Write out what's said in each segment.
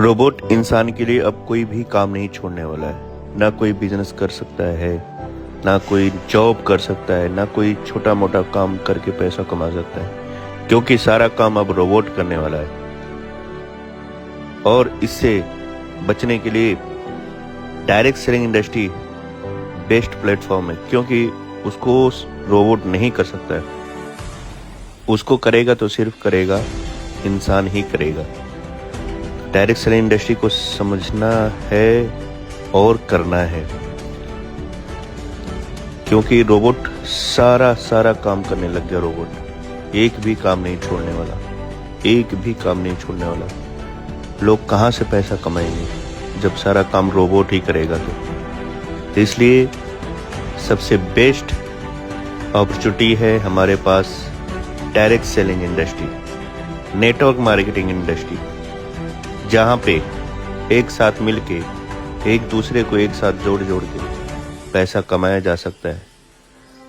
Robot इंसान के लिए अब कोई भी काम नहीं छोड़ने वाला है। ना कोई बिजनेस कर सकता है, ना कोई जॉब कर सकता है, ना कोई छोटा मोटा काम करके पैसा कमा सकता है, क्योंकि सारा काम अब रोबोट करने वाला है। और इससे बचने के लिए direct selling industry best platform है, क्योंकि उसको रोबोट नहीं कर सकता है। उसको करेगा तो सिर्फ करेगा इंसान ही करेगा। डायरेक्ट सेलिंग इंडस्ट्री को समझना है और करना है, क्योंकि रोबोट सारा काम करने लग गया। रोबोट एक भी काम नहीं छोड़ने वाला, एक भी काम नहीं छोड़ने वाला। लोग कहाँ से पैसा कमाएंगे जब सारा काम रोबोट ही करेगा? तो इसलिए सबसे बेस्ट अपॉर्चुनिटी है हमारे पास direct selling industry, network marketing industry, जहाँ पे एक साथ मिलके एक दूसरे को एक साथ जोड़ के पैसा कमाया जा सकता है।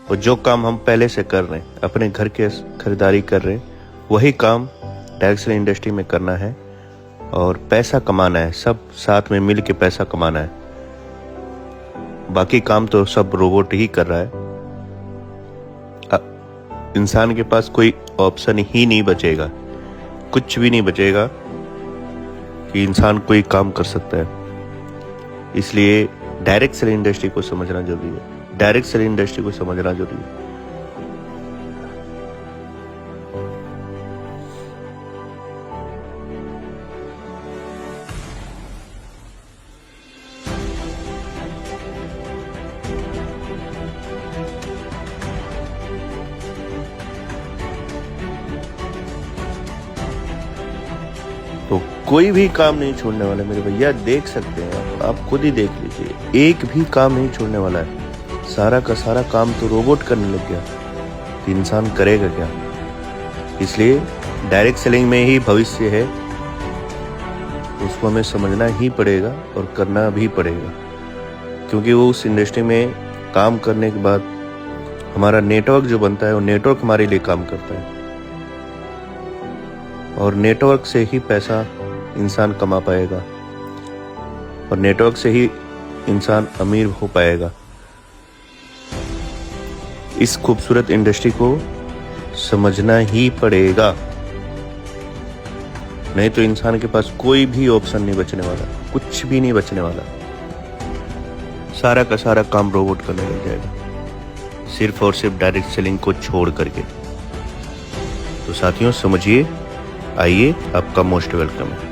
और जो काम हम पहले से कर रहे हैं, अपने घर के खरीदारी कर रहे हैं, वही काम डायरेक्ट सेलिंग इंडस्ट्री में करना है और पैसा कमाना है। सब साथ में मिल के पैसा कमाना है। बाकी काम तो सब रोबोट ही कर रहा है। इंसान के पास कोई ऑप्शन ही नहीं बचेगा, कुछ भी नहीं बचेगा कि इंसान कोई काम कर सकता है। इसलिए डायरेक्ट सेलिंग इंडस्ट्री को समझना जरूरी है। डायरेक्ट सेलिंग इंडस्ट्री को समझना जरूरी है। तो कोई भी काम नहीं छोड़ने वाला मेरे भैया, देख सकते हैं आप खुद ही देख लीजिए। एक भी काम नहीं छोड़ने वाला है। सारा का सारा काम तो रोबोट करने लग गया, तो इंसान करेगा क्या? इसलिए डायरेक्ट सेलिंग में ही भविष्य है। उसको हमें समझना ही पड़ेगा और करना भी पड़ेगा, क्योंकि वो उस इंडस्ट्री में काम करने के बाद हमारा नेटवर्क जो बनता है, वो नेटवर्क हमारे लिए काम करता है। और नेटवर्क से ही पैसा इंसान कमा पाएगा, और नेटवर्क से ही इंसान अमीर हो पाएगा। इस खूबसूरत इंडस्ट्री को समझना ही पड़ेगा, नहीं तो इंसान के पास कोई भी ऑप्शन नहीं बचने वाला, कुछ भी नहीं बचने वाला। सारा का सारा काम रोबोट करने लग जाएगा, सिर्फ और सिर्फ डायरेक्ट सेलिंग को छोड़ करके। तो साथियों समझिए, आइए, आपका मोस्ट वेलकम है।